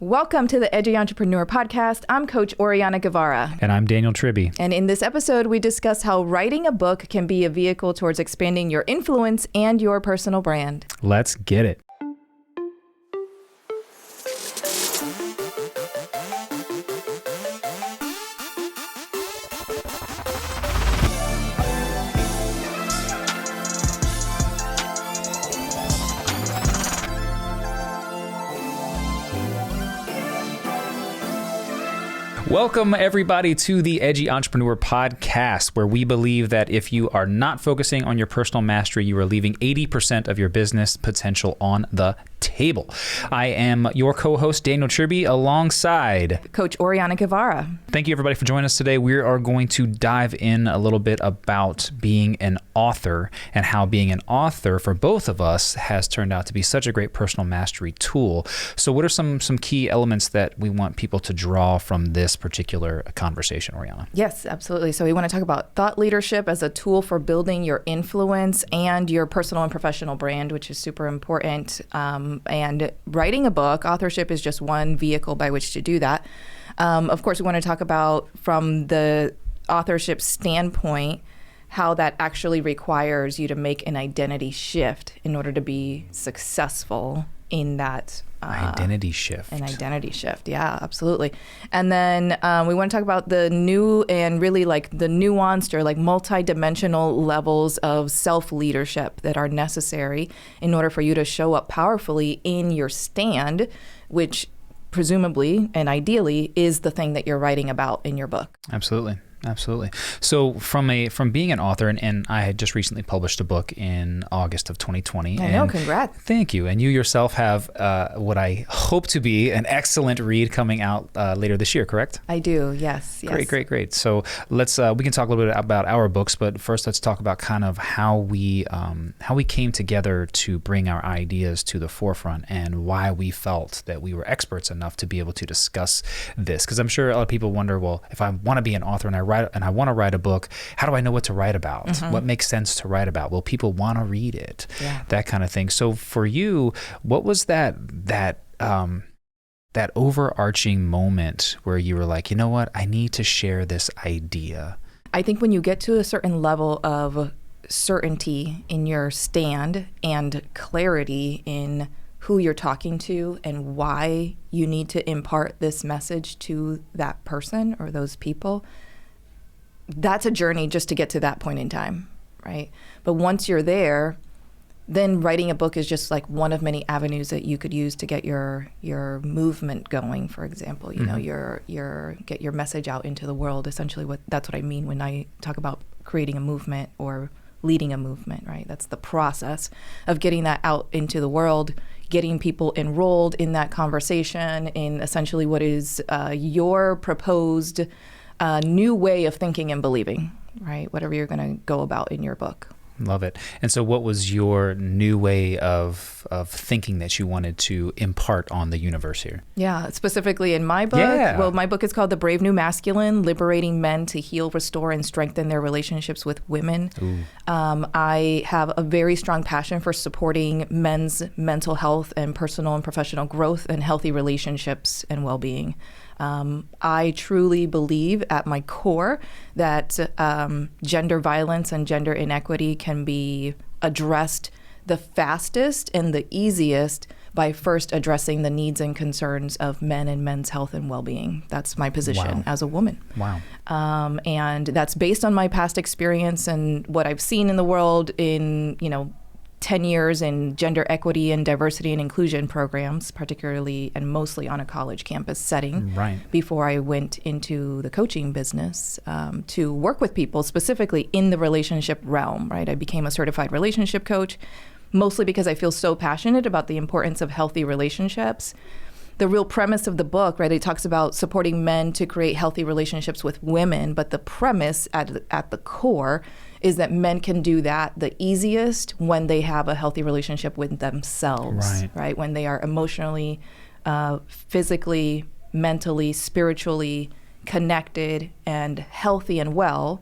Welcome to the Edgy Entrepreneur Podcast. I'm Coach Oriana Guevara. And I'm Daniel Tribby. And in this episode, we discuss how writing a book can be a vehicle towards expanding your influence and your personal brand. Let's get it. Welcome, everybody, to the Edgy Entrepreneur Podcast, where we believe that if you are not focusing on your personal mastery, you are leaving 80% of your business potential on the table. I am your co-host, Daniel Tribby, alongside Coach Oriana Guevara. Thank you, everybody, for joining us today. We are going to dive in a little bit about being an author and how being an author for both of us has turned out to be such a great personal mastery tool. So what are some key elements that we want people to draw from this particular conversation, Oriana? Yes, absolutely. So we want to talk about thought leadership as a tool for building your influence and your personal and professional brand, which is super important. And writing a book, authorship is just one vehicle by which to do that. Of course, we want to talk about from the authorship standpoint, how that actually requires you to make an identity shift in order to be successful in that identity shift. An identity shift, yeah, absolutely. And then we want to talk about the new and really like the nuanced or like multi-dimensional levels of self-leadership that are necessary in order for you to show up powerfully in your stand, which presumably and ideally is the thing that you're writing about in your book. Absolutely. Absolutely. So from being an author, and I had just recently published a book in August of 2020. I know, congrats. Thank you. And you yourself have what I hope to be an excellent read coming out later this year, correct? I do, yes. Great. So let's we can talk a little bit about our books, but first let's talk about kind of how we came together to bring our ideas to the forefront and why we felt that we were experts enough to be able to discuss this. Because I'm sure a lot of people wonder, well, if I want to be an author and I want to write a book, how do I know what to write about? Mm-hmm. What makes sense to write about? Will people want to read it? Yeah. That kind of thing. So for you, what was that overarching moment where you were like, you know what, I need to share this idea? I think when you get to a certain level of certainty in your stand and clarity in who you're talking to and why you need to impart this message to that person or those people, that's a journey just to get to that point in time, right? But once you're there, then writing a book is just like one of many avenues that you could use to get your movement going, for example. You know, get your message out into the world. Essentially, that's what I mean when I talk about creating a movement or leading a movement, right? That's the process of getting that out into the world, getting people enrolled in that conversation, in essentially what is your proposed new way of thinking and believing, right? Whatever you're going to go about in your book. Love it. And so what was your new way of thinking that you wanted to impart on the universe here? Yeah, specifically in my book. Yeah. Well, my book is called The Brave New Masculine, Liberating Men to Heal, Restore, and Strengthen Their Relationships with Women. I have a very strong passion for supporting men's mental health and personal and professional growth and healthy relationships and well-being. I truly believe at my core that gender violence and gender inequity can be addressed the fastest and the easiest by first addressing the needs and concerns of men and men's health and well-being. That's my position as a woman. Wow. And that's based on my past experience and what I've seen in the world in, 10 years in gender equity and diversity and inclusion programs, particularly and mostly on a college campus setting, before I went into the coaching business to work with people specifically in the relationship realm, right? I became a certified relationship coach, mostly because I feel so passionate about the importance of healthy relationships. The real premise of the book, right, it talks about supporting men to create healthy relationships with women, but the premise at the core is that men can do that the easiest when they have a healthy relationship with themselves, right? When they are emotionally, physically, mentally, spiritually connected and healthy and well,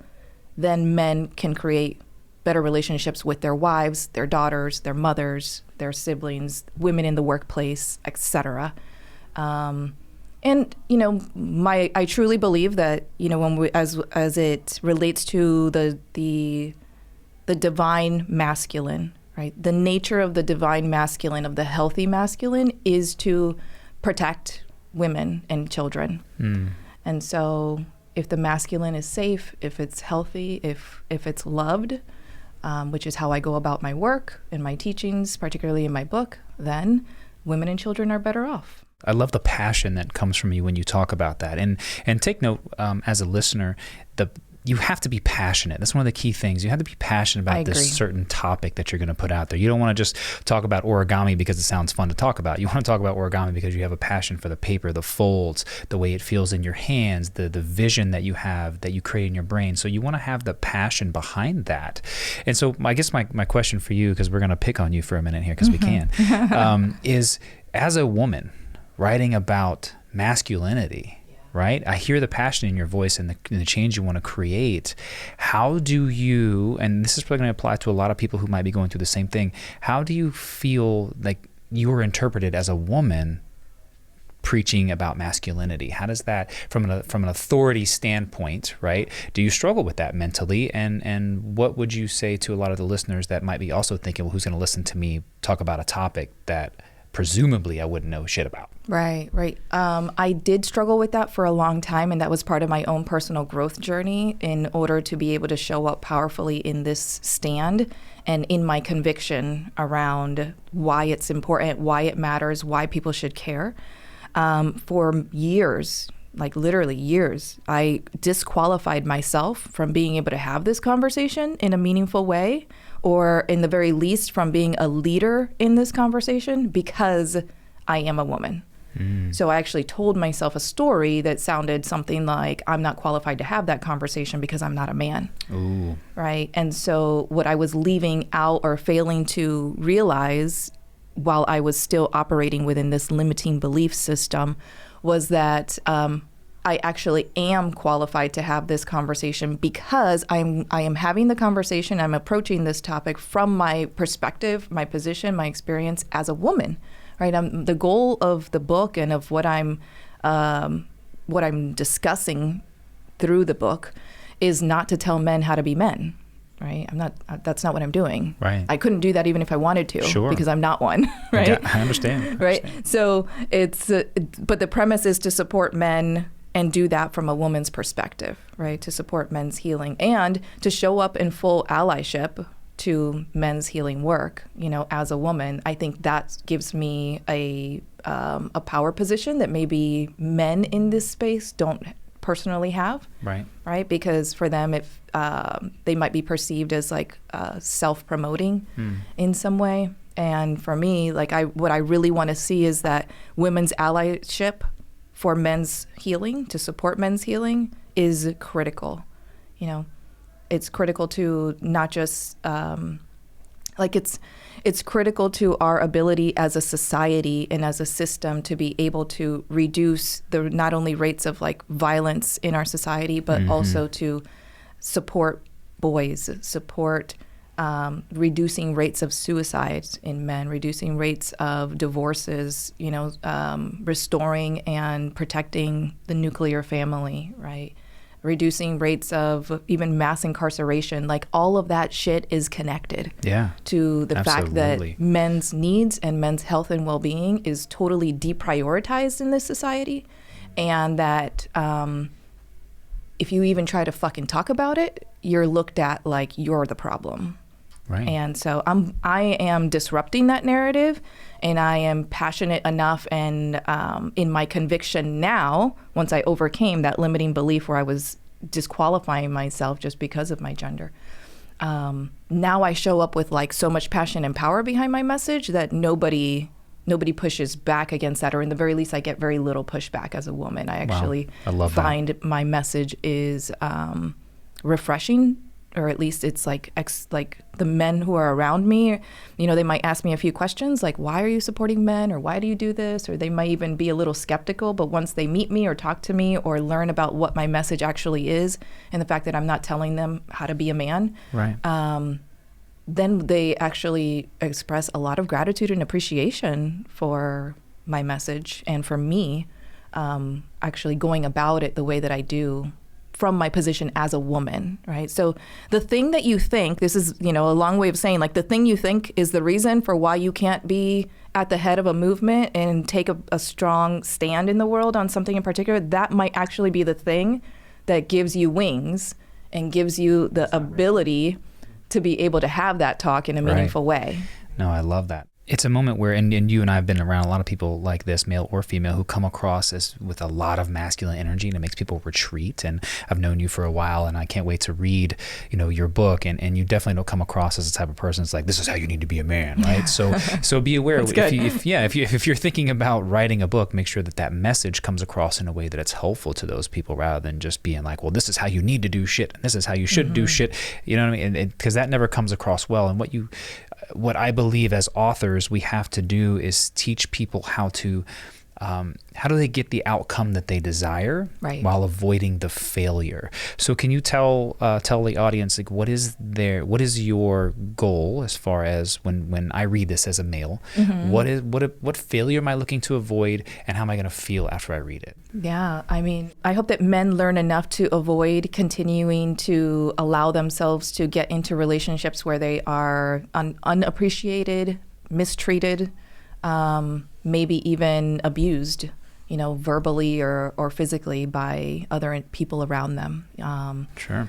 then men can create better relationships with their wives, their daughters, their mothers, their siblings, women in the workplace, etc. And I truly believe that when we, as it relates to the divine masculine, right? The nature of the divine masculine, of the healthy masculine, is to protect women and children. And so if the masculine is safe, if it's healthy, if it's loved, which is how I go about my work and my teachings, particularly in my book, then women and children are better off. I love the passion that comes from you when you talk about that. And take note, as a listener, you have to be passionate. That's one of the key things. You have to be passionate about this certain topic that you're going to put out there. You don't want to just talk about origami because it sounds fun to talk about. You want to talk about origami because you have a passion for the paper, the folds, the way it feels in your hands, the vision that you have, that you create in your brain. So you want to have the passion behind that. And so I guess my question for you, because we're going to pick on you for a minute here because we can, is as a woman writing about masculinity, right? I hear the passion in your voice and the change you want to create. How do you, and this is probably going to apply to a lot of people who might be going through the same thing, how do you feel like you are interpreted as a woman preaching about masculinity? How does that, from an authority standpoint, right? Do you struggle with that mentally? And what would you say to a lot of the listeners that might be also thinking, well, who's going to listen to me talk about a topic that presumably I wouldn't know shit about? Right. I did struggle with that for a long time, and that was part of my own personal growth journey in order to be able to show up powerfully in this stand and in my conviction around why it's important, why it matters, why people should care. For years, like literally years, I disqualified myself from being able to have this conversation in a meaningful way, or in the very least from being a leader in this conversation, because I am a woman. So I actually told myself a story that sounded something like, I'm not qualified to have that conversation because I'm not a man. Ooh. Right? And so what I was leaving out or failing to realize while I was still operating within this limiting belief system was that I actually am qualified to have this conversation because I am having the conversation. I'm approaching this topic from my perspective, my position, my experience as a woman, right? The goal of the book and of what I'm discussing through the book is not to tell men how to be men, right? That's not what I'm doing. Right. I couldn't do that even if I wanted to, sure, because I'm not one, right? Yeah, I understand. Right. So but the premise is to support men and do that from a woman's perspective, right? To support men's healing and to show up in full allyship to men's healing work, as a woman. I think that gives me a power position that maybe men in this space don't personally have. Right? Because for them, if they might be perceived as like self-promoting in some way. And for me, like what I really want to see is that women's allyship for men's healing, to support men's healing, is critical. It's critical to not just it's critical to our ability as a society and as a system to be able to reduce the not only rates of like violence in our society, but also to support boys, support reducing rates of suicides in men, reducing rates of divorces, restoring and protecting the nuclear family, right? Reducing rates of even mass incarceration. Like all of that shit is connected to the fact that men's needs and men's health and well-being is totally deprioritized in this society. And that if you even try to fucking talk about it, you're looked at like you're the problem. Right. And so I am disrupting that narrative, and I am passionate enough and in my conviction now, once I overcame that limiting belief where I was disqualifying myself just because of my gender. Now I show up with like so much passion and power behind my message that nobody pushes back against that, or in the very least, I get very little pushback as a woman. I actually find my message is refreshing. Or at least it's like the men who are around me, they might ask me a few questions like, why are you supporting men? Or why do you do this? Or they might even be a little skeptical. But once they meet me or talk to me or learn about what my message actually is and the fact that I'm not telling them how to be a man, right? Then they actually express a lot of gratitude and appreciation for my message, and for me, actually going about it the way that I do from my position as a woman, right? So the thing that you think, this is, a long way of saying, like, the thing you think is the reason for why you can't be at the head of a movement and take a strong stand in the world on something in particular, that might actually be the thing that gives you wings and gives you the ability to be able to have that talk in a meaningful way. No, I love that. It's a moment where, and you and I have been around a lot of people like this, male or female, who come across as with a lot of masculine energy, and it makes people retreat. And I've known you for a while, and I can't wait to read, your book. And you definitely don't come across as the type of person that's like, this is how you need to be a man, right? So be aware. If you're thinking about writing a book, make sure that message comes across in a way that it's helpful to those people, rather than just being like, well, this is how you need to do shit, and this is how you should do shit. You know what I mean? Because that never comes across well. And what I believe as authors we have to do is teach people how do they get the outcome that they desire, right, while avoiding the failure. So can you tell the audience, like, what is your goal as far as when I read this as a male, what failure am I looking to avoid, and how am I going to feel after I read it? Yeah, I mean, I hope that men learn enough to avoid continuing to allow themselves to get into relationships where they are unappreciated, mistreated, maybe even abused, verbally or physically by other people around them. Sure.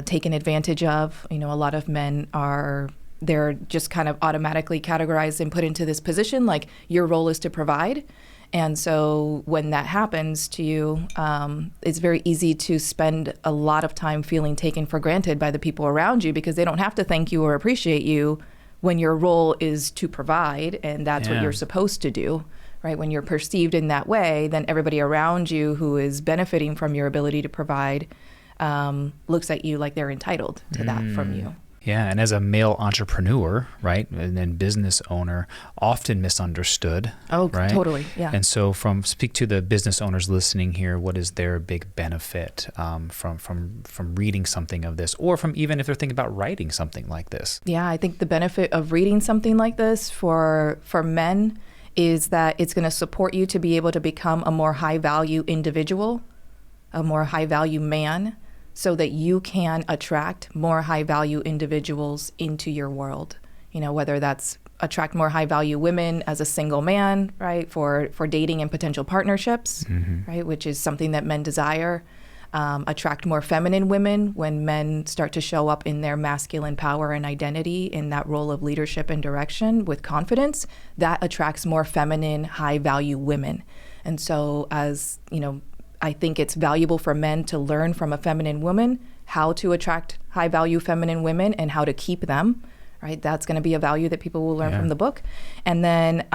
Taken advantage of. A lot of men they're just kind of automatically categorized and put into this position, like your role is to provide. And so when that happens to you, it's very easy to spend a lot of time feeling taken for granted by the people around you, because they don't have to thank you or appreciate you when your role is to provide, and that's what you're supposed to do, right? When you're perceived in that way, then everybody around you who is benefiting from your ability to provide looks at you like they're entitled to that from you. Yeah, and as a male entrepreneur, right, and then business owner, often misunderstood. Oh, right? Totally, yeah. And so speak to the business owners listening here, what is their big benefit from reading something of this, or from even if they're thinking about writing something like this? Yeah, I think the benefit of reading something like this for men is that it's going to support you to be able to become a more high-value individual, a more high-value man, so that you can attract more high-value individuals into your world. Whether that's attract more high-value women as a single man, right, for dating and potential partnerships, right, which is something that men desire. Attract more feminine women when men start to show up in their masculine power and identity in that role of leadership and direction with confidence. That attracts more feminine, high-value women. And so I think it's valuable for men to learn from a feminine woman how to attract high-value feminine women and how to keep them, right? That's going to be a value that people will learn from the book. And then,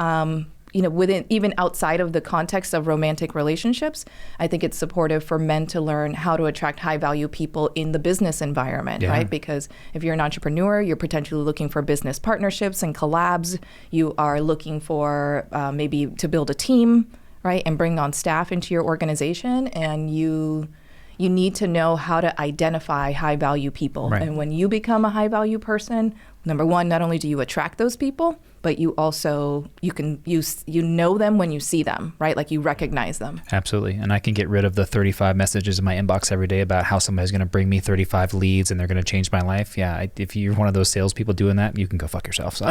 within even outside of the context of romantic relationships, I think it's supportive for men to learn how to attract high-value people in the business environment, right? Because if you're an entrepreneur, you're potentially looking for business partnerships and collabs. You are looking for maybe to build a team, right, and bring on staff into your organization, and you need to know how to identify high-value people. Right. And when you become a high-value person, number one, not only do you attract those people, but you also you know them when you see them, right? Like you recognize them. Absolutely. And I can get rid of the 35 messages in my inbox every day about how somebody's going to bring me 35 leads and they're going to change my life. Yeah, if you're one of those salespeople doing that, you can go fuck yourself. So.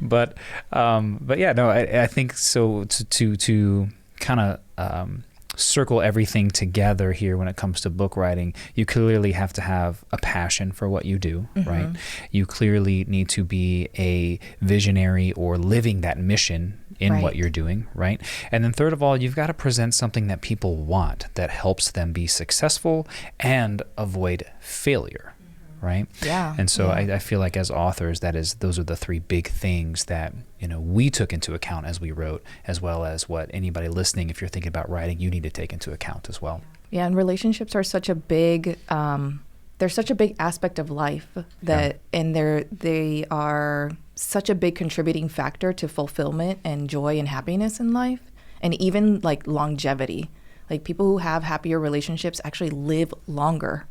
But yeah, no, I think so. To kind of circle everything together here when it comes to book writing, you clearly have to have a passion for what you do, right? You clearly need to be a visionary or living that mission in what you're doing, right? And then third of all, you've got to present something that people want that helps them be successful and avoid failure. Right? Yeah. And so I feel like as authors, those are the three big things that, we took into account as we wrote, as well as what anybody listening, if you're thinking about writing, you need to take into account as well. Yeah. And relationships are such a big, they're such a big aspect of life that, and they are such a big contributing factor to fulfillment and joy and happiness in life. And even like longevity, like people who have happier relationships actually live longer.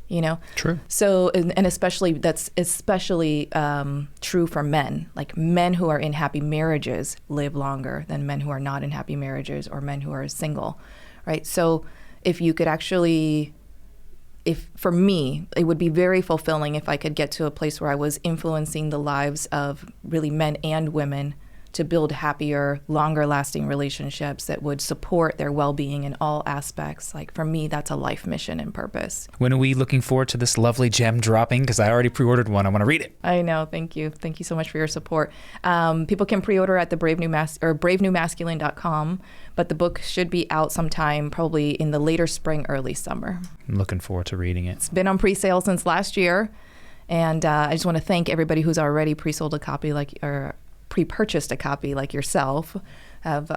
you know? True. So, and especially, that's especially true for men. Like men who are in happy marriages live longer than men who are not in happy marriages or men who are single, right? So if you could actually, for me, it would be very fulfilling if I could get to a place where I was influencing the lives of really men and women to build happier, longer lasting relationships that would support their well-being in all aspects. Like for me, that's a life mission and purpose. When are we looking forward to this lovely gem dropping? Because I already pre-ordered one. I want to read it. I know. Thank you. Thank you so much for your support. People can pre-order at the bravenewmasculine.com, but the book should be out sometime probably in the later spring, early summer. I'm looking forward to reading it. It's been on pre-sale since last year. And I just want to thank everybody who's already pre-sold a copy or pre-purchased a copy like yourself. Have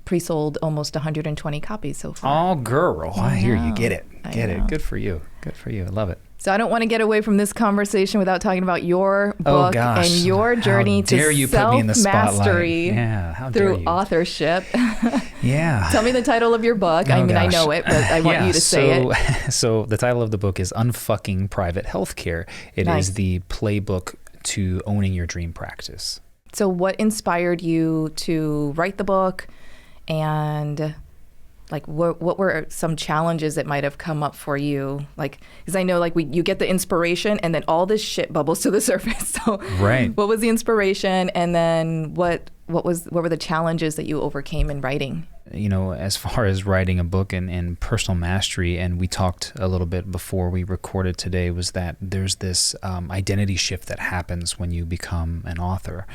pre-sold almost 120 copies so far. Oh, girl. I hear you. Get it. Get it. Good for you. Good for you. I love it. So I don't want to get away from this conversation without talking about your book and your journey to self-mastery through authorship. Yeah. Tell me the title of your book. I know it, but I want you to say it. So the title of the book is Unfucking Private Healthcare. It is the playbook to owning your dream practice. So what inspired you to write the book, and like what were some challenges that might have come up for you? Like, because I know like you get the inspiration and then all this shit bubbles to the surface. So what was the inspiration, and then what were the challenges that you overcame in writing? You know, as far as writing a book and personal mastery, and we talked a little bit before we recorded today, was that there's this identity shift that happens when you become an author.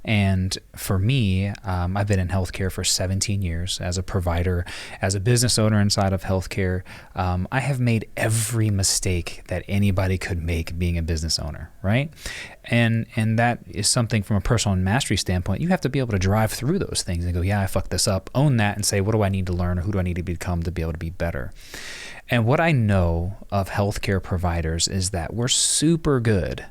And for me, I've been in healthcare for 17 years as a provider, as a business owner inside of healthcare. I have made every mistake that anybody could make being a business owner, right? And that is something from a personal mastery standpoint. You have to be able to drive through those things and go, yeah, I fucked this up, own that, and say, what do I need to learn, or who do I need to become to be able to be better? And what I know of healthcare providers is that we're super good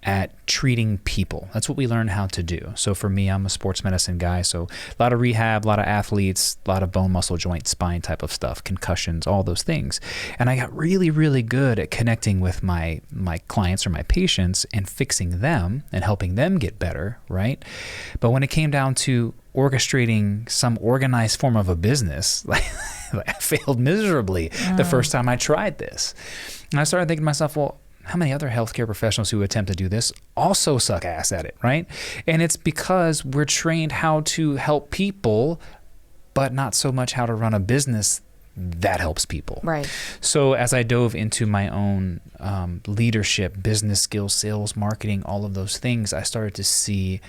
at treating people. That's what we learn how to do. So for me, I'm a sports medicine guy. So a lot of rehab, a lot of athletes, a lot of bone, muscle, joint, spine type of stuff, concussions, all those things. And I got really, really good at connecting with my clients or my patients and fixing them and helping them get better, right? But when it came down to orchestrating some organized form of a business, like I failed miserably the first time I tried this. And I started thinking to myself, well, how many other healthcare professionals who attempt to do this also suck ass at it, right? And it's because we're trained how to help people, but not so much how to run a business that helps people. Right. So as I dove into my own leadership, business skills, sales, marketing, all of those things, I started to see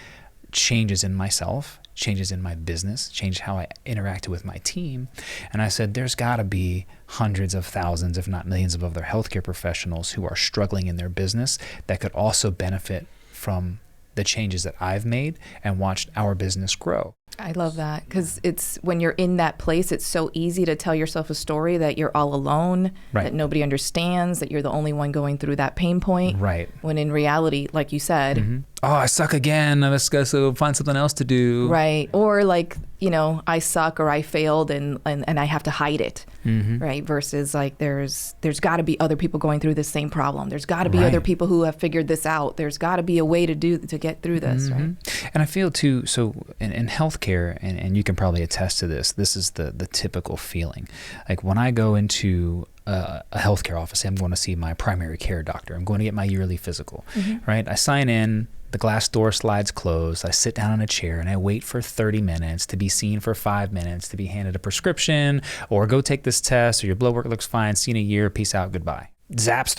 changes in myself, changes in my business, changed how I interacted with my team. And I said, there's got to be hundreds of thousands, if not millions of other healthcare professionals who are struggling in their business that could also benefit from the changes that I've made and watched our business grow. I love that, because it's when you're in that place, it's so easy to tell yourself a story that you're all alone, that nobody understands, that you're the only one going through that pain point. Right. When in reality, like you said, oh, I suck again. Let's go find something else to do. Right. Or like, you know, I suck or I failed and I have to hide it. Right. Versus like there's got to be other people going through the same problem. There's got to be other people who have figured this out. There's got to be a way to get through this. Right. And I feel too, so in healthcare, and you can probably attest to this is the typical feeling. Like when I go into a healthcare office, I'm going to see my primary care doctor. I'm going to get my yearly physical, right? I sign in, the glass door slides closed. I sit down in a chair and I wait for 30 minutes to be seen for 5 minutes, to be handed a prescription or go take this test or your blood work looks fine, see you in a year, peace out, goodbye. Zaps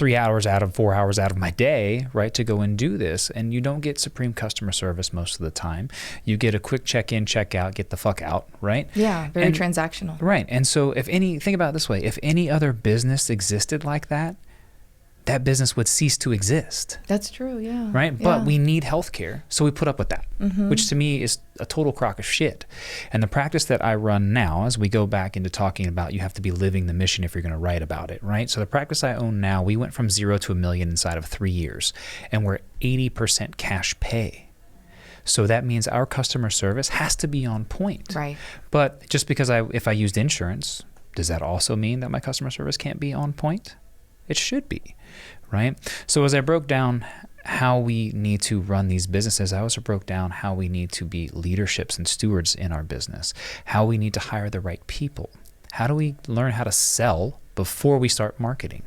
4 hours out of my day, right, to go and do this. And you don't get supreme customer service most of the time. You get a quick check-in, check-out, get the fuck out, right? Yeah, very transactional. Right. And so think about it this way, if any other business existed like that, that business would cease to exist. That's true, yeah. Right? Yeah. But we need healthcare, so we put up with that, which to me is a total crock of shit. And the practice that I run now, as we go back into talking about you have to be living the mission if you're going to write about it, right? So the practice I own now, we went from 0 to $1 million inside of 3 years, and we're 80% cash pay. So that means our customer service has to be on point. Right. But just because if I used insurance, does that also mean that my customer service can't be on point? It should be, right? So as I broke down how we need to run these businesses, I also broke down how we need to be leaderships and stewards in our business, how we need to hire the right people. How do we learn how to sell before we start marketing,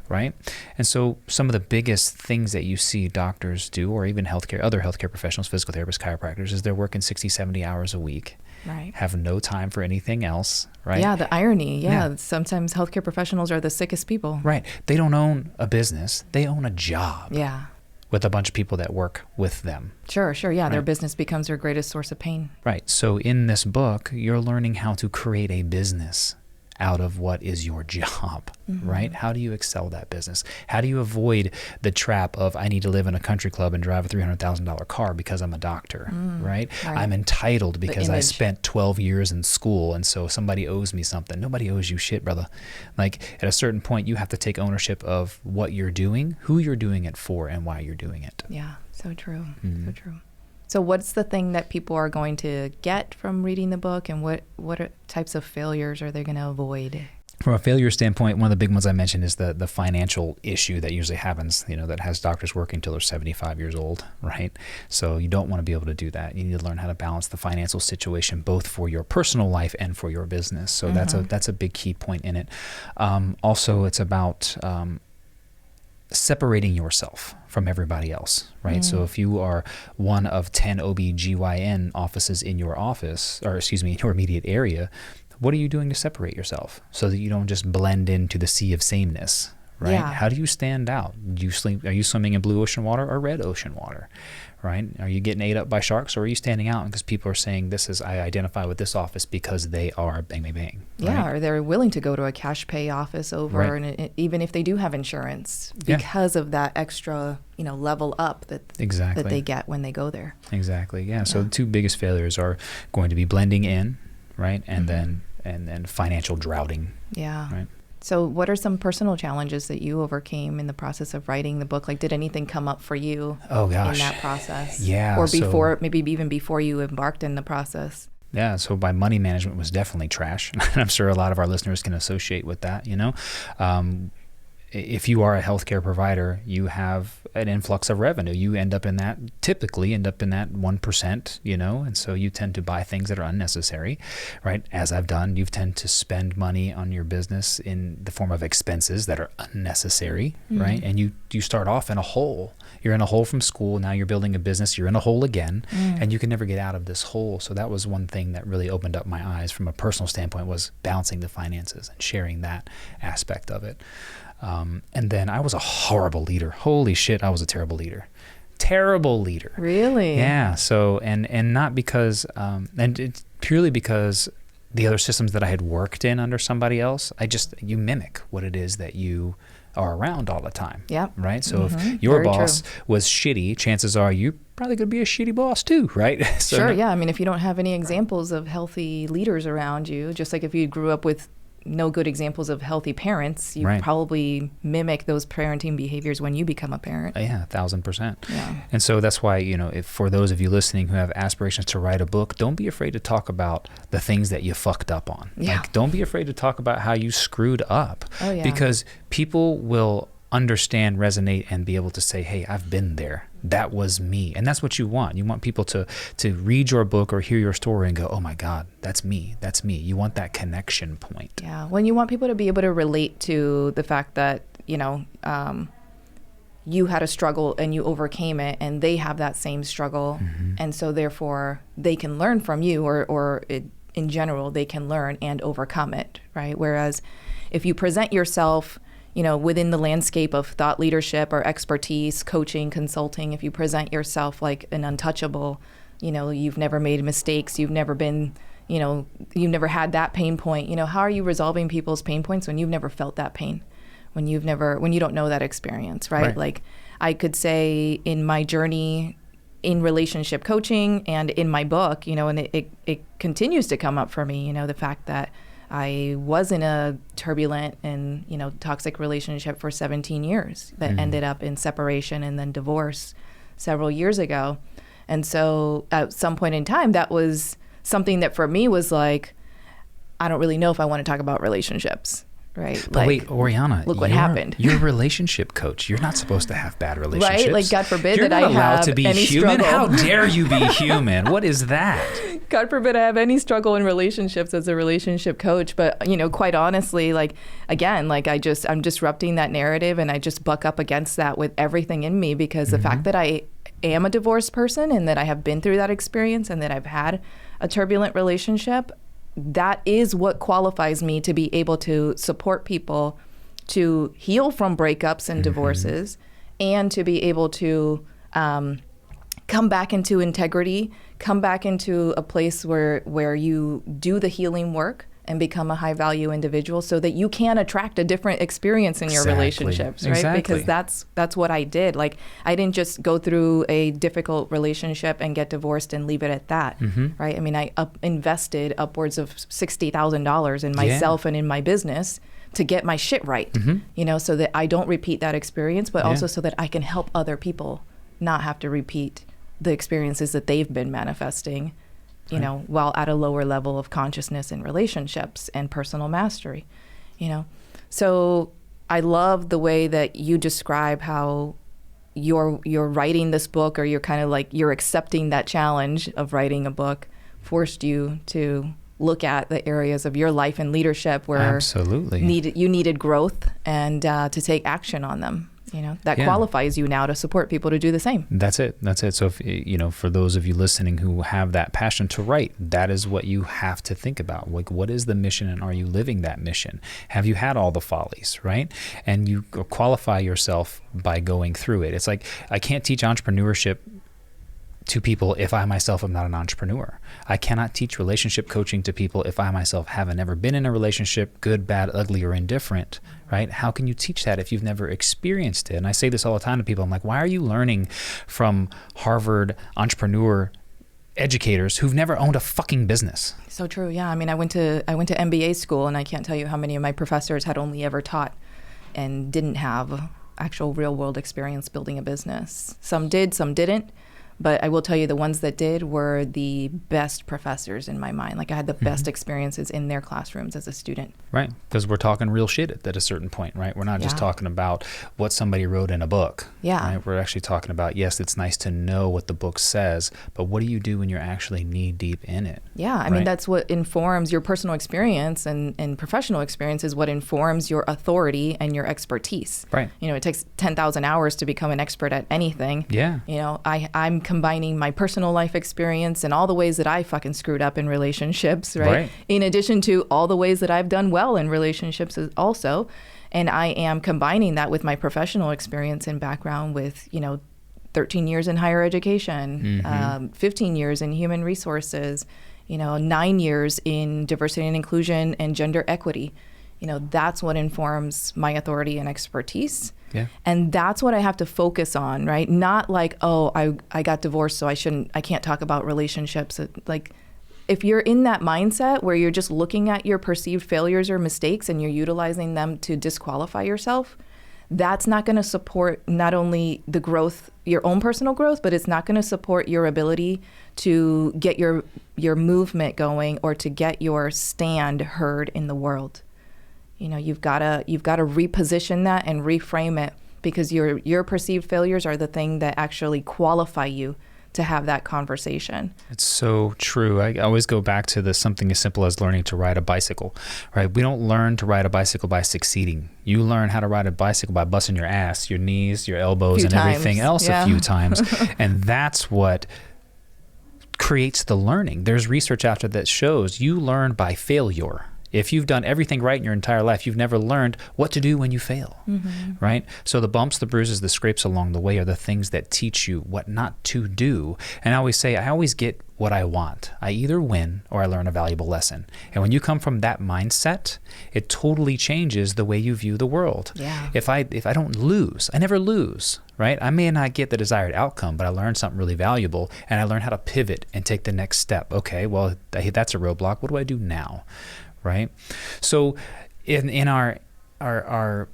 right? And so some of the biggest things that you see doctors do, or even other healthcare professionals, physical therapists, chiropractors, is they're working 60, 70 hours a week, right? Have no time for anything else, right? Yeah, the irony. Yeah, sometimes healthcare professionals are the sickest people. Right. They don't own a business. They own a job. Yeah. With a bunch of people that work with them. Sure. Yeah, right? Their business becomes their greatest source of pain. Right. So in this book, you're learning how to create a business out of what is your job, right? How do you excel that business? How do you avoid the trap of, I need to live in a country club and drive a $300,000 car because I'm a doctor, right? I'm entitled because I spent 12 years in school, and so somebody owes me something. Nobody owes you shit, brother. Like, at a certain point, you have to take ownership of what you're doing, who you're doing it for, and why you're doing it. Yeah, so true. So true. So what's the thing that people are going to get from reading the book, and what types of failures are they going to avoid? From a failure standpoint, one of the big ones I mentioned is the financial issue that usually happens, that has doctors working until they're 75 years old, right? So you don't want to be able to do that. You need to learn how to balance the financial situation, both for your personal life and for your business. So that's a big key point in it. Also, it's about separating yourself from everybody else, right? So if you are one of 10 OB/GYN offices in your office, in your immediate area, what are you doing to separate yourself so that you don't just blend into the sea of sameness, right? Yeah. How do you stand out? Are you swimming in blue ocean water or red ocean water, right? Are you getting ate up by sharks, or are you standing out because people are saying, I identify with this office because they are bang, bang, bang. Yeah, right? or they're willing to go to a cash pay office over, and even if they do have insurance, because of that extra, level up that they get when they go there. Exactly, yeah. So the two biggest failures are going to be blending in, right? And then financial drowning. Yeah. Right. So what are some personal challenges that you overcame in the process of writing the book? Like, did anything come up for you in that process? Yeah. Or before, maybe even before you embarked in the process? Yeah. So my money management was definitely trash. I'm sure a lot of our listeners can associate with that, If you are a healthcare provider, you have an influx of revenue. You typically end up in that 1%, and so you tend to buy things that are unnecessary, right? As I've done, you tend to spend money on your business in the form of expenses that are unnecessary, right? And you start off in a hole. You're in a hole from school. Now you're building a business. You're in a hole again, and you can never get out of this hole. So that was one thing that really opened up my eyes from a personal standpoint, was balancing the finances and sharing that aspect of it. And then I was a horrible leader. Holy shit, I was a terrible leader. Terrible leader. Really? Yeah. So, and not because, and it's purely because the other systems that I had worked in under somebody else, you mimic what it is that you are around all the time. Yep. Right? So if your boss was shitty, chances are you're probably going to be a shitty boss too, right? So sure, yeah. I mean, if you don't have any examples of healthy leaders around you, just like if you grew up with no good examples of healthy parents, you probably mimic those parenting behaviors when you become a parent. Yeah, 1,000%. Yeah. And so that's why, if for those of you listening who have aspirations to write a book, don't be afraid to talk about the things that you fucked up on. Yeah. Like, don't be afraid to talk about how you screwed up. Oh, yeah. Because people will understand, resonate, and be able to say, hey, I've been there. That was me. And that's what you want. You want people to read your book or hear your story and go, oh my God, that's me. That's me. You want that connection point. Yeah. When you want people to be able to relate to the fact that, you had a struggle and you overcame it, and they have that same struggle. And so therefore they can learn from you, or in general, they can learn and overcome it. Right. Whereas if you present yourself, within the landscape of thought leadership or expertise, coaching, consulting, if you present yourself like an untouchable, you've never made mistakes, you've never been, you've never had that pain point, how are you resolving people's pain points when you've never felt that pain, when you don't know that experience, right? Like, I could say in my journey in relationship coaching and in my book, and it continues to come up for me, the fact that I was in a turbulent and, toxic relationship for 17 years that ended up in separation and then divorce several years ago. And so at some point in time, that was something that for me was like, I don't really know if I want to talk about relationships, right? But wait, Oriana, look what happened. You're a relationship coach. You're not supposed to have bad relationships. Right? Like, God forbid You're that not I allowed have to be any human. struggle. How dare you be human? What is that? God forbid I have any struggle in relationships as a relationship coach. But, quite honestly, like, again, like I'm disrupting that narrative, and I just buck up against that with everything in me, because the fact that I am a divorced person and that I have been through that experience and that I've had a turbulent relationship, that is what qualifies me to be able to support people to heal from breakups and divorces, and to be able to come back into integrity, come back into a place where you do the healing work and become a high value individual, so that you can attract a different experience in your relationships, right? Exactly. Because that's what I did. Like, I didn't just go through a difficult relationship and get divorced and leave it at that, right? I mean, I invested upwards of $60,000 in myself and in my business to get my shit right, so that I don't repeat that experience, but also so that I can help other people not have to repeat the experiences that they've been manifesting, while at a lower level of consciousness in relationships and personal mastery, So I love the way that you describe how you're writing this book, or you're kind of like, you're accepting that challenge of writing a book forced you to look at the areas of your life and leadership where absolutely you needed growth, and to take action on them. That qualifies you now to support people to do the same. That's it. So if, for those of you listening who have that passion to write, that is what you have to think about. Like, what is the mission, and are you living that mission? Have you had all the follies, right? And you qualify yourself by going through it. It's like, I can't teach entrepreneurship to people if I myself am not an entrepreneur. I cannot teach relationship coaching to people if I myself haven't ever been in a relationship, good, bad, ugly, or indifferent, right? How can you teach that if you've never experienced it? And I say this all the time to people. I'm like, why are you learning from Harvard entrepreneur educators who've never owned a fucking business? So true. Yeah. I mean, I went to MBA school, and I can't tell you how many of my professors had only ever taught and didn't have actual real world experience building a business. Some did, some didn't. But I will tell you, the ones that did were the best professors in my mind. Like, I had the best experiences in their classrooms as a student. Right. Because we're talking real shit at a certain point, right? We're not just talking about what somebody wrote in a book. Yeah. Right? We're actually talking about, yes, it's nice to know what the book says, but what do you do when you're actually knee deep in it? Yeah. I mean, that's what informs your personal experience, and professional experience is what informs your authority and your expertise. Right. It takes 10,000 hours to become an expert at anything. Yeah. I'm combining my personal life experience and all the ways that I fucking screwed up in relationships, right? In addition to all the ways that I've done well in relationships also. And I am combining that with my professional experience and background with, 13 years in higher education, 15 years in human resources, 9 years in diversity and inclusion and gender equity. That's what informs my authority and expertise. Yeah. And that's what I have to focus on, right? Not like, oh, I got divorced, so I can't talk about relationships. Like, if you're in that mindset where you're just looking at your perceived failures or mistakes and you're utilizing them to disqualify yourself, that's not going to support not only the growth, your own personal growth, but it's not going to support your ability to get your movement going or to get your stand heard in the world. You've got to reposition that and reframe it, because your perceived failures are the thing that actually qualify you to have that conversation. It's so true. I always go back to something as simple as learning to ride a bicycle, right? We don't learn to ride a bicycle by succeeding. You learn how to ride a bicycle by busting your ass, your knees, your elbows, and everything else a few times. And that's what creates the learning. There's research out there that shows you learn by failure. If you've done everything right in your entire life, you've never learned what to do when you fail, right? So the bumps, the bruises, the scrapes along the way are the things that teach you what not to do. And I always say, I always get what I want. I either win or I learn a valuable lesson. And when you come from that mindset, it totally changes the way you view the world. Yeah. If I don't lose, I never lose, right? I may not get the desired outcome, but I learned something really valuable, and I learned how to pivot and take the next step. Okay, well, that's a roadblock. What do I do now? Right? So in our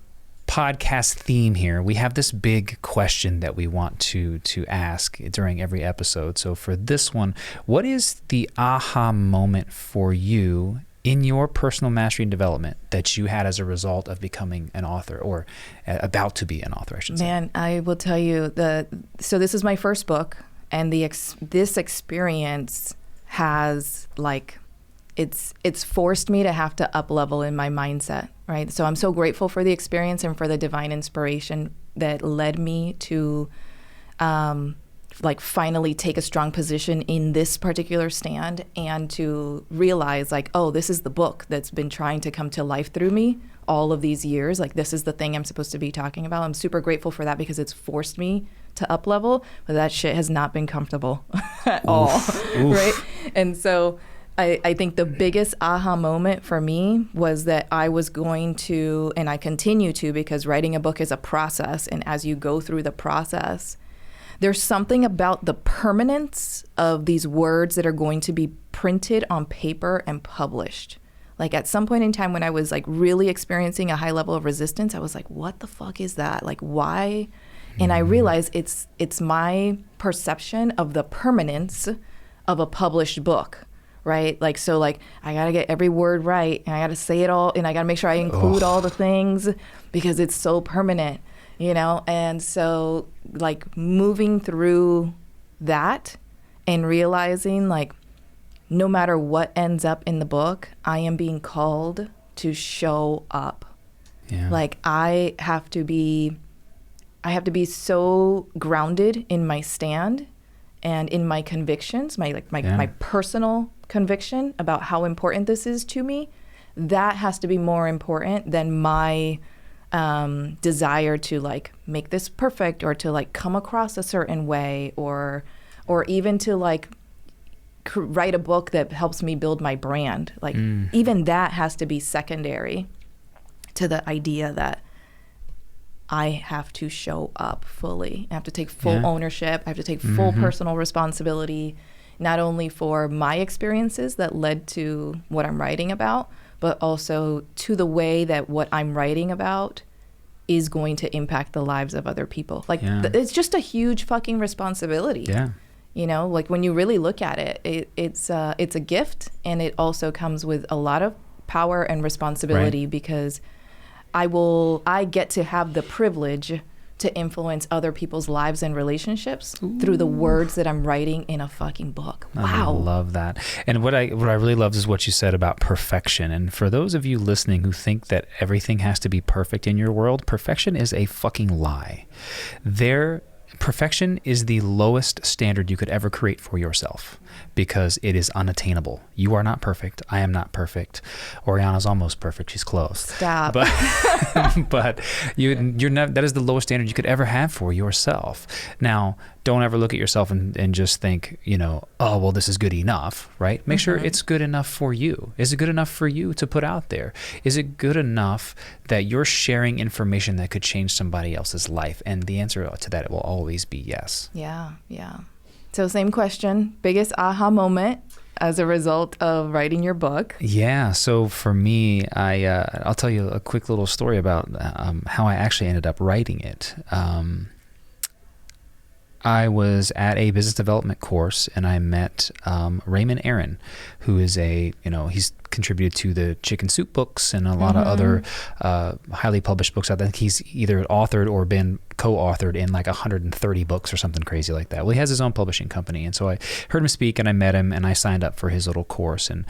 podcast theme here, we have this big question that we want to ask during every episode. So for this one, what is the aha moment for you in your personal mastery and development that you had as a result of becoming an author, or about to be an author, I should say? Man, I will tell you so this is my first book, and this experience has like, it's forced me to have to up level in my mindset, right? So I'm so grateful for the experience and for the divine inspiration that led me to like finally take a strong position in this particular stand, and to realize like, oh, this is the book that's been trying to come to life through me all of these years. Like, this is the thing I'm supposed to be talking about. I'm super grateful for that because it's forced me to up level, but that shit has not been comfortable at all. Right? And so I think the biggest aha moment for me was that I was going to, and I continue to, because writing a book is a process, and as you go through the process, there's something about the permanence of these words that are going to be printed on paper and published. Like, at some point in time when I was like really experiencing a high level of resistance, I was like, what the fuck is that? Like, why? And I realized it's my perception of the permanence of a published book, right? Like, so like, I gotta get every word right, and I gotta say it all, and I gotta make sure I include all the things because it's so permanent, you know? And so like moving through that and realizing like, no matter what ends up in the book, I am being called to show up. Yeah. Like, I have to be so grounded in my stand and in my convictions, my personal conviction about how important this is to me. That has to be more important than my desire to like make this perfect, or to like come across a certain way, or even to like write a book that helps me build my brand. Like, even that has to be secondary to the idea that I have to show up fully. I have to take full ownership. I have to take full personal responsibility, not only for my experiences that led to what I'm writing about, but also to the way that what I'm writing about is going to impact the lives of other people. Like, it's just a huge fucking responsibility. Yeah. You know, like when you really look at it, it's a gift, and it also comes with a lot of power and responsibility, because I get to have the privilege to influence other people's lives and relationships through the words that I'm writing in a fucking book. Wow. I love that. And what I really love is what you said about perfection. And for those of you listening who think that everything has to be perfect in your world, perfection is a fucking lie. Perfection is the lowest standard you could ever create for yourself, because it is unattainable. You are not perfect. I am not perfect. Oriana's almost perfect. She's close. Stop. But you're not. That is the lowest standard you could ever have for yourself. Now, don't ever look at yourself and just think, you know, oh, well, this is good enough, right? Make sure it's good enough for you. Is it good enough for you to put out there? Is it good enough that you're sharing information that could change somebody else's life? And the answer to that will always be yes. Yeah, yeah. So same question, biggest aha moment as a result of writing your book? Yeah, so for me, I'll tell you a quick little story about how I actually ended up writing it. I was at a business development course, and I met Raymond Aaron, who is he's contributed to the Chicken Soup books and a lot of other highly published books. I think he's either authored or been co-authored in like 130 books or something crazy like that. Well, he has his own publishing company. And so I heard him speak, and I met him, and I signed up for his little course. And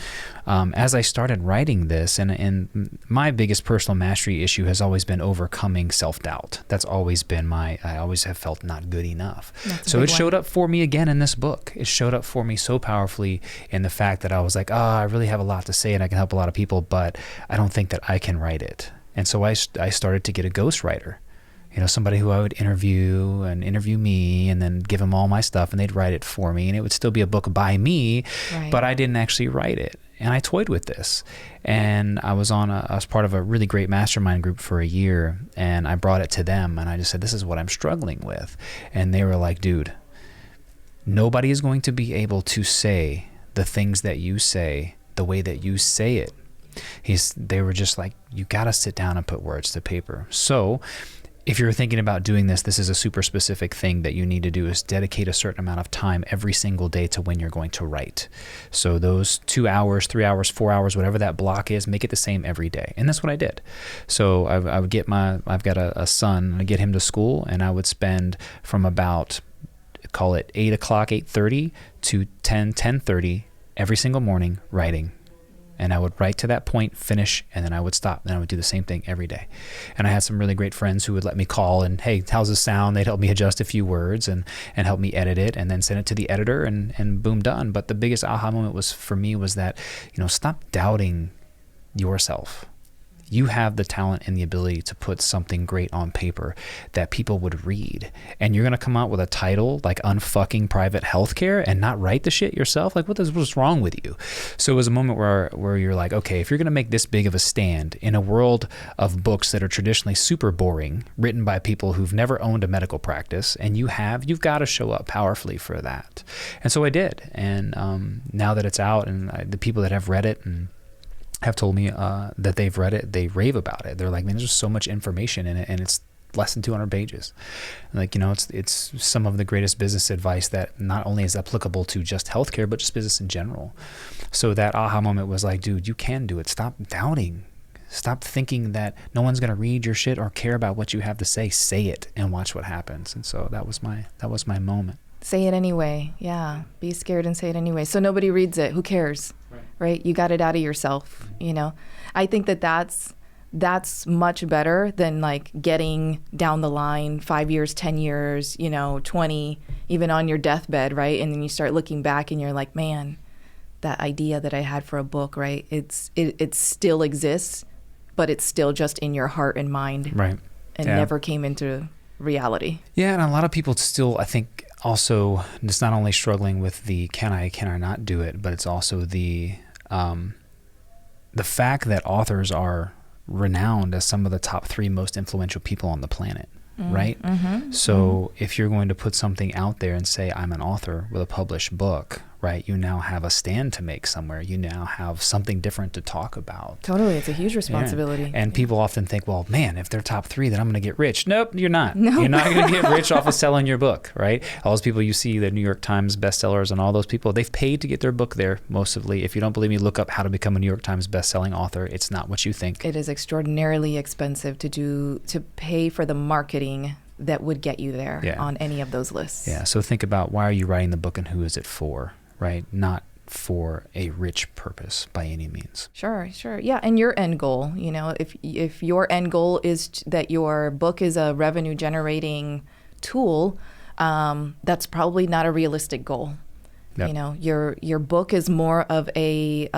as I started writing this, and my biggest personal mastery issue has always been overcoming self-doubt. That's always been I always have felt not good enough. So it showed up for me again in this book. It showed up for me so powerfully in the fact that I was like, I really have a lot to say, and I can help a lot of people, but I don't think that I can write it. And so I started to get a ghostwriter. You know, somebody who I would interview me, and then give them all my stuff, and they'd write it for me, and it would still be a book by me, but I didn't actually write it. And I toyed with this, and I was part of a really great mastermind group for a year, and I brought it to them, and I just said, this is what I'm struggling with. And they were like, dude, nobody is going to be able to say the things that you say the way that you say it. They were just like, you got to sit down and put words to paper. So if you're thinking about doing this, this is a super specific thing that you need to do, is dedicate a certain amount of time every single day to when you're going to write. So those 2 hours, 3 hours, 4 hours, whatever that block is, make it the same every day. And that's what I did. So I would get I've got a son, I get him to school, and I would spend from about, call it 8 o'clock, 8:30 to 10:30 every single morning writing. And I would write to that point, finish, and then I would stop. Then I would do the same thing every day. And I had some really great friends who would let me call and, hey, how's this sound? They'd help me adjust a few words and help me edit it, and then send it to the editor, and boom, done. But the biggest aha moment was for me was that, stop doubting yourself. You have the talent and the ability to put something great on paper that people would read. And you're going to come out with a title like Unfucking Private Healthcare and not write the shit yourself? Like, what's wrong with you? So it was a moment where you're like, okay, if you're going to make this big of a stand in a world of books that are traditionally super boring, written by people who've never owned a medical practice, and you've got to show up powerfully for that. And so I did. And now that it's out, and the people that have read it and have told me that they've read it, they rave about it. They're like, man, there's just so much information in it, and it's less than 200 pages. Like, it's some of the greatest business advice that not only is applicable to just healthcare, but just business in general. So that aha moment was like, dude, you can do it. Stop doubting. Stop thinking that no one's going to read your shit or care about what you have to say. Say it and watch what happens. And so that was my moment. Say it anyway. Yeah. Be scared and say it anyway. So nobody reads it. Who cares? Right? You got it out of yourself. I think that's much better than like getting down the line 5 years, 10 years, 20, even on your deathbed, right? And then you start looking back and you're like, man, that idea that I had for a book, right? It still exists, but it's still just in your heart and mind. Right. And never came into reality. Yeah. And a lot of people still, I think, also, it's not only struggling with the can I not do it, but it's also the fact that authors are renowned as some of the top 3 most influential people on the planet, right? Mm-hmm. So if you're going to put something out there and say, I'm an author with a published book, right? You now have a stand to make somewhere. You now have something different to talk about. Totally. It's a huge responsibility. Yeah. And people often think, well, man, if they're top 3, then I'm going to get rich. Nope, you're not. No. You're not going to get rich off of selling your book, right? All those people you see, the New York Times bestsellers and all those people, they've paid to get their book there, mostly. If you don't believe me, look up how to become a New York Times bestselling author. It's not what you think. It is extraordinarily expensive to pay for the marketing that would get you there on any of those lists. Yeah. So think about, why are you writing the book and who is it for? Right? Not for a rich purpose by any means. Sure. Yeah. And your end goal, if your end goal is that your book is a revenue generating tool, that's probably not a realistic goal. Yep. Your book is more of a,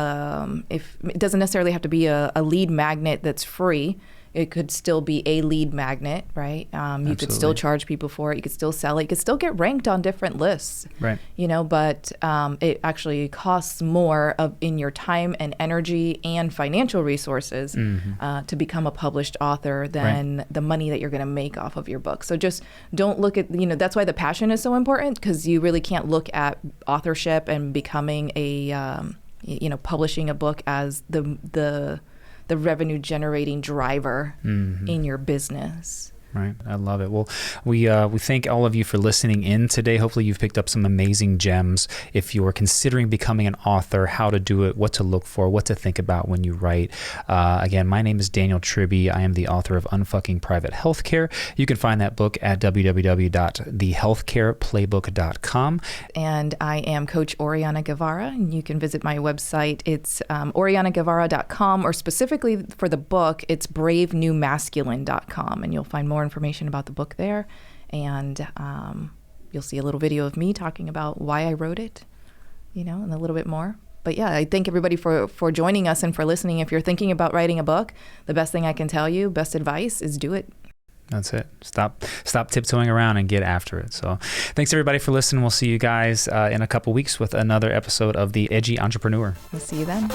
if it doesn't necessarily have to be a lead magnet that's free. It could still be a lead magnet, right? You could still charge people for it. You could still sell it. You could still get ranked on different lists, right? But it actually costs more in your time and energy and financial resources to become a published author than the money that you're going to make off of your book. So just don't look at, that's why the passion is so important, because you really can't look at authorship and becoming a, publishing a book as the revenue generating driver in your business. Right. I love it. Well, we thank all of you for listening in today. Hopefully you've picked up some amazing gems. If you're considering becoming an author, how to do it, what to look for, what to think about when you write. Again, my name is Daniel Tribby. I am the author of Unfucking Private Healthcare. You can find that book at www.thehealthcareplaybook.com. And I am Coach Oriana Guevara, and you can visit my website. It's orianaguevara.com, or specifically for the book, it's bravenewmasculine.com, and you'll find more information about the book there, and you'll see a little video of me talking about why I wrote it, and a little bit more. But yeah, I thank everybody for joining us and for listening. If you're thinking about writing a book, the best thing I can tell you, best advice is do it. That's it. Stop tiptoeing around and get after it. So thanks everybody for listening. We'll see you guys in a couple weeks with another episode of The Edgy Entrepreneur. We'll see you then.